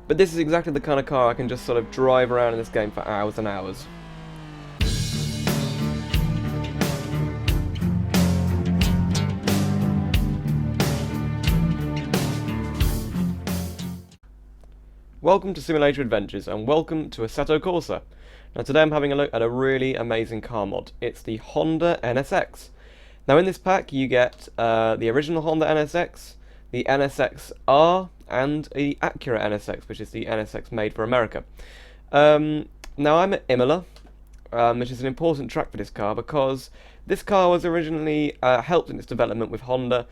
But this is exactly the kind of car I can just sort of drive around in this game for hours and hours. Welcome to Simulator Adventures, and welcome to Assetto Corsa. Now today I'm having a look at a really amazing car mod. It's the Honda NSX. Now in this pack you get the original Honda NSX, the NSX-R, and the Acura NSX, which is the NSX made for America. Now I'm at Imola, which is an important track for this car because this car was originally helped in its development with Honda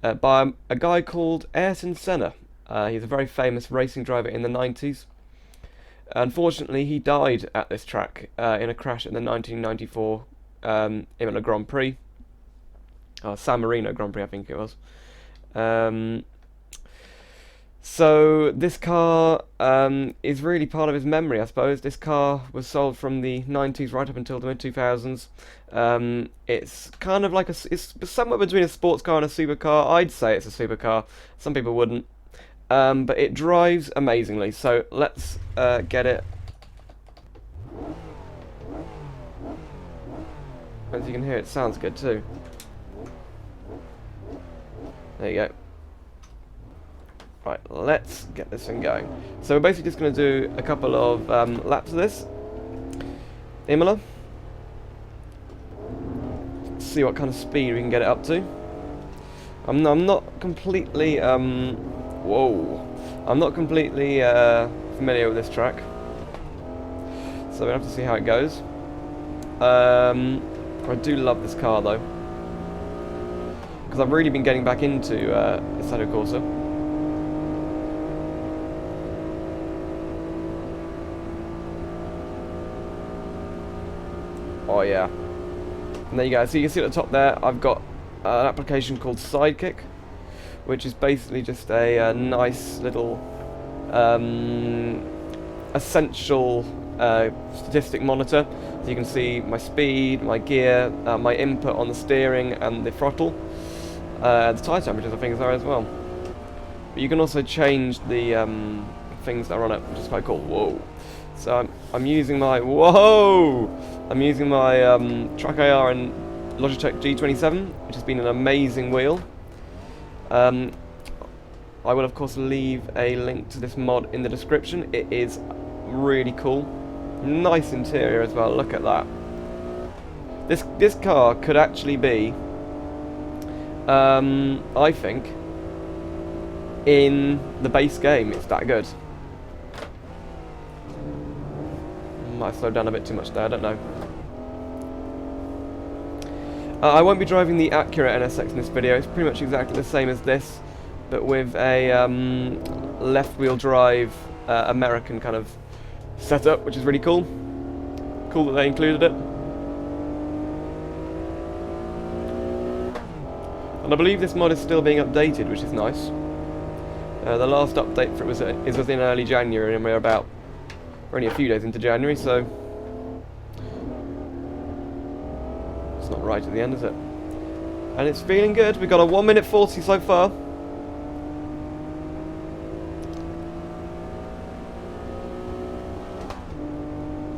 by a guy called Ayrton Senna. He's a very famous racing driver in the 90s. Unfortunately, he died at this track in a crash in the 1994 Imola Grand Prix. San Marino Grand Prix, I think it was. So this car is really part of his memory, I suppose. This car was sold from the 90s right up until the mid-2000s. It's kind of like it's somewhere between a sports car and a supercar. I'd say it's a supercar. Some people wouldn't. But it drives amazingly, so let's get it. As you can hear, it sounds good too. There you go. Right, let's get this thing going. So we're basically just going to do a couple of laps of this. Imola. See what kind of speed we can get it up to. I'm not completely... Whoa! I'm not completely familiar with this track, so we have to see how it goes. I do love this car though, because I've really been getting back into Assetto Corsa. Oh yeah! And there you go. So you can see at the top there, I've got an application called Sidekick, which is basically just a nice little essential statistic monitor. So you can see my speed, my gear, my input on the steering and the throttle, the tyre temperatures I think are as well. But you can also change the things that are on it, which is quite cool. Whoa! So I'm using my Track AR and Logitech G27, which has been an amazing wheel. I will of course leave a link to this mod in the description. It is really cool. Nice interior as well, look at that. This car could actually be, I think, in the base game. It's that good. Might slow down a bit too much there, I don't know. I won't be driving the Acura NSX in this video. It's pretty much exactly the same as this, but with a left-wheel drive American kind of setup, which is really cool. Cool that they included it. And I believe this mod is still being updated, which is nice. The last update for it was in early January, and we're only a few days into January, so it's not right at the end, is it? And it's feeling good. We've got a 1 minute 40 so far.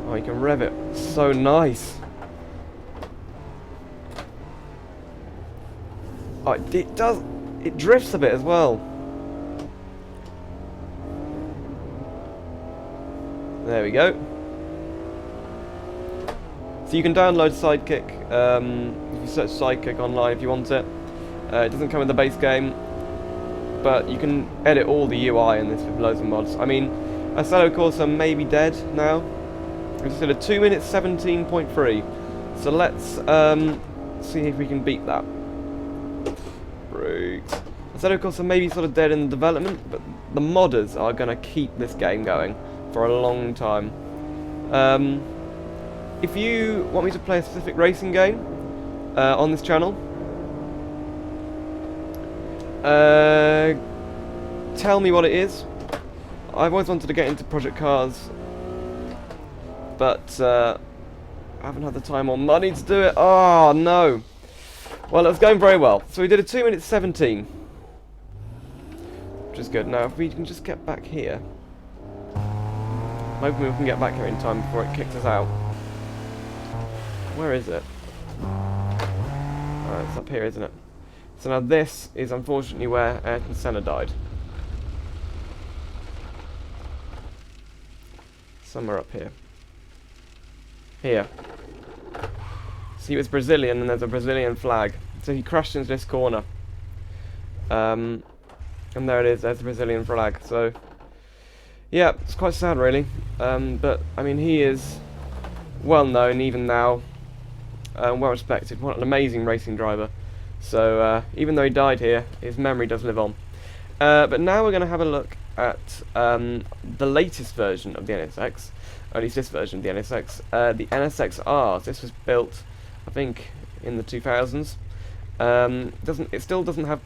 Oh, you can rev it. So nice. Oh, it does. It drifts a bit as well. There we go. So you can download Sidekick. If you search Sidekick online if you want it. It doesn't come in the base game, but you can edit all the UI in this with loads of mods. I mean, Assetto Corsa may be dead now. It's still a 2 minutes 17.3. So let's see if we can beat that. Right. Assetto Corsa may be sort of dead in the development, but the modders are going to keep this game going for a long time. If you want me to play a specific racing game on this channel, tell me what it is. I've always wanted to get into project cars, but I haven't had the time or money to do it. Oh no. Well, it was going very well. So we did a 2 minutes 17, which is good. Now if we can just get back here. I'm hoping we can get back here in time before it kicks us out. Where is it? It's up here, isn't it? So now this is unfortunately where Ayrton Senna died. Somewhere up here. Here. So he was Brazilian and there's a Brazilian flag. So he crashed into this corner. And there it is, there's the Brazilian flag. So, yeah, it's quite sad really. But, I mean, he is well known even now. Well respected. What an amazing racing driver. So, even though he died here, his memory does live on. But now we're going to have a look at the latest version of the NSX. Or at least this version of the NSX. The NSX-R. This was built, I think, in the 2000s. It still doesn't have...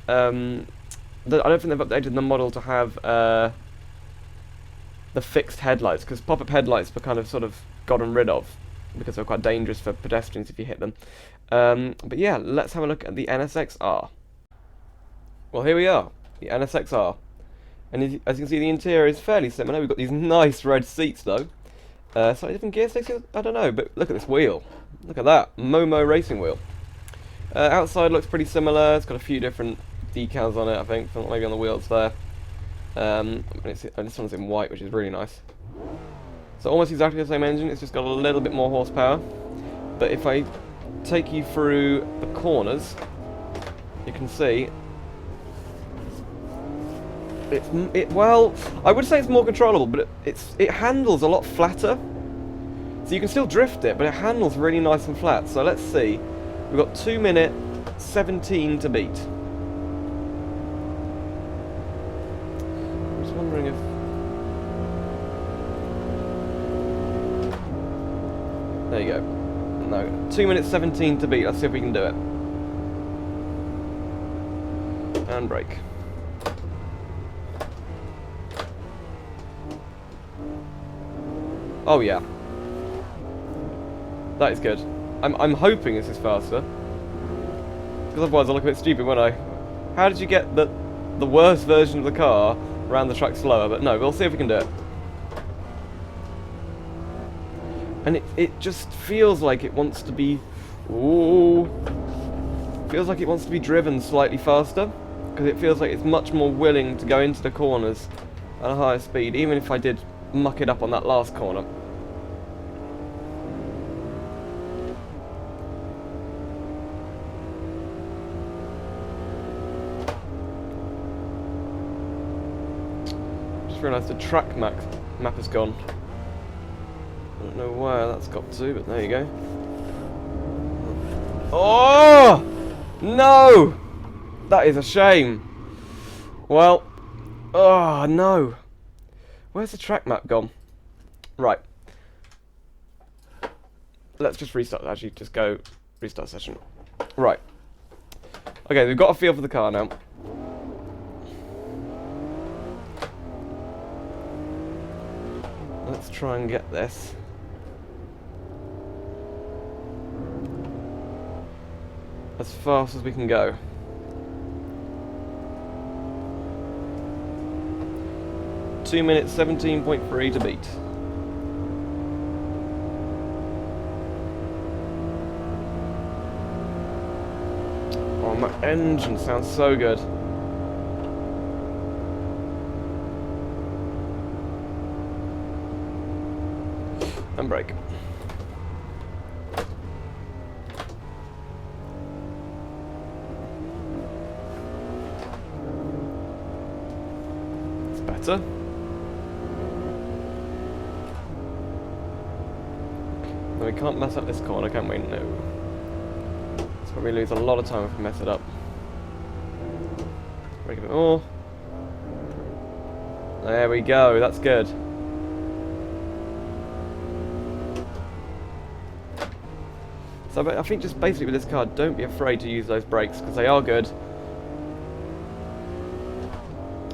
I don't think they've updated the model to have the fixed headlights, because pop-up headlights were kind of sort of gotten rid of, because they're quite dangerous for pedestrians if you hit them. But yeah, let's have a look at the NSX-R. Well, here we are, the NSX-R. And as you can see, the interior is fairly similar. We've got these nice red seats though. Slightly different gear sticks, I don't know, but look at this wheel. Look at that, Momo racing wheel. Outside looks pretty similar. It's got a few different decals on it, I think, maybe on the wheels there. This one's in white, which is really nice. So almost exactly the same engine, it's just got a little bit more horsepower. But if I take you through the corners, you can see well, I would say it's more controllable, but it handles a lot flatter. So you can still drift it, but it handles really nice and flat. So let's see. We've got 2 minute 17 to beat. I'm just wondering if... There you go. No, 2 minutes 17 to beat. Let's see if we can do it. And brake. Oh yeah. That is good. I'm hoping this is faster. Because otherwise I'll look a bit stupid, won't I? How did you get the worst version of the car around the track slower? But no, we'll see if we can do it. And it just feels like it wants to be... Ooh. Feels like it wants to be driven slightly faster. Because it feels like it's much more willing to go into the corners at a higher speed, even if I did muck it up on that last corner. Just realised the track map has gone. I don't know where that's got to, but there you go. Oh! No! That is a shame. Well, oh no. Where's the track map gone? Right. Let's just restart. Actually, just go restart session. Right. Okay, we've got a feel for the car now. Let's try and get this. As fast as we can go. Two minutes 17.3 to beat. Oh, my engine sounds so good. And brake. It's better. We can't mess up this corner, can we? No. That's where we lose a lot of time if we mess it up. Brake a bit more. There we go, that's good. So I think just basically with this car, don't be afraid to use those brakes, because they are good.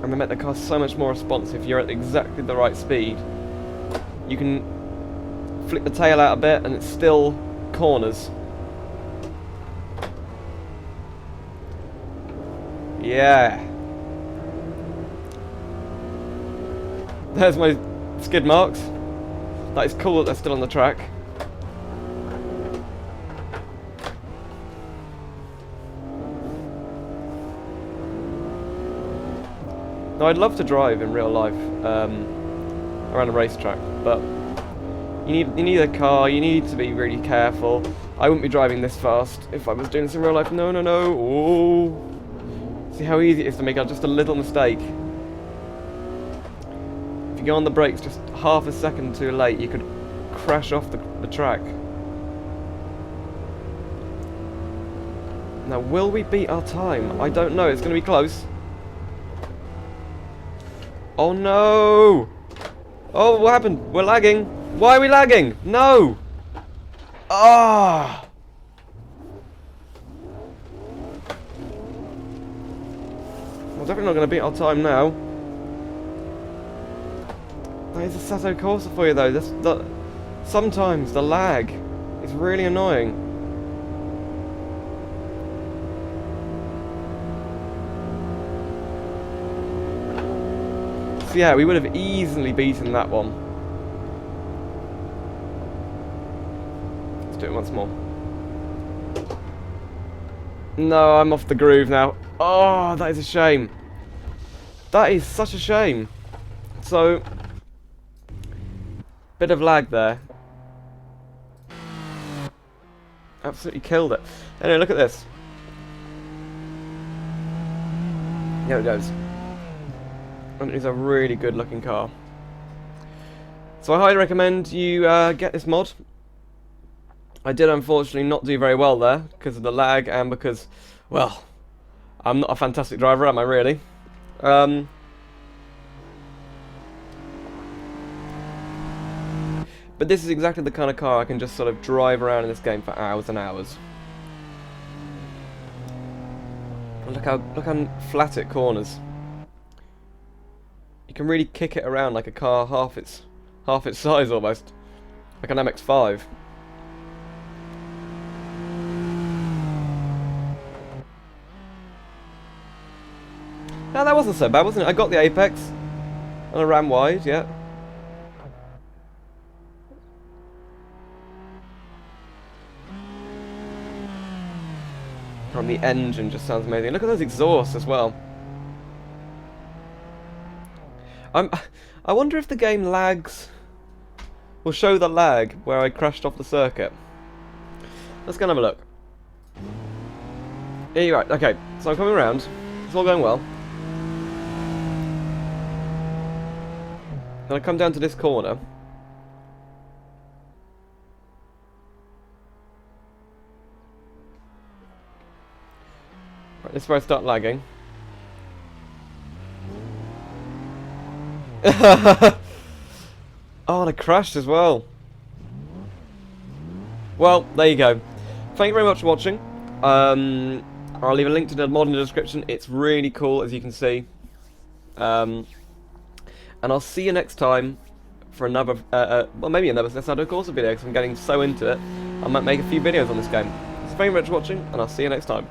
And they make the car so much more responsive. You're at exactly the right speed. You can flick the tail out a bit and it's still corners. Yeah. There's my skid marks. That is cool that they're still on the track. Now, I'd love to drive in real life around a racetrack, but you need a car. You need to be really careful. I wouldn't be driving this fast if I was doing this in real life. No, no, no. Oh, see how easy it is to make just a little mistake. If you go on the brakes just half a second too late, you could crash off the track. Now, will we beat our time? I don't know. It's going to be close. Oh no! Oh, what happened? We're lagging. Why are we lagging? No! Ah! We're definitely not going to beat our time now. That is Assetto Corsa for you, though. Sometimes the lag is really annoying. So yeah, we would have easily beaten that one. Let's do it once more. No, I'm off the groove now. Oh, that is a shame. That is such a shame. So, bit of lag there. Absolutely killed it. Anyway, look at this. Here it goes. And it's a really good looking car. So I highly recommend you get this mod. I did unfortunately not do very well there because of the lag and because, well, I'm not a fantastic driver, am I really? But this is exactly the kind of car I can just sort of drive around in this game for hours and hours. Look how flat it corners. You can really kick it around like a car half its size almost, like an MX-5. No, that wasn't so bad, wasn't it? I got the apex, and I ran wide, yeah. And the engine just sounds amazing. Look at those exhausts as well. I wonder if the game lags. Will show the lag where I crashed off the circuit. Let's go and have a look. Yeah, you're right. Okay, so I'm coming around. It's all going well. Then I come down to this corner. Right, this is where I start lagging. Oh, and I crashed as well. Well, there you go. Thank you very much for watching. I'll leave a link to the mod in the description. It's really cool, as you can see. And I'll see you next time for another, well, maybe another Assetto Corsa video, because I'm getting so into it. I might make a few videos on this game. So thank you very much for watching, and I'll see you next time.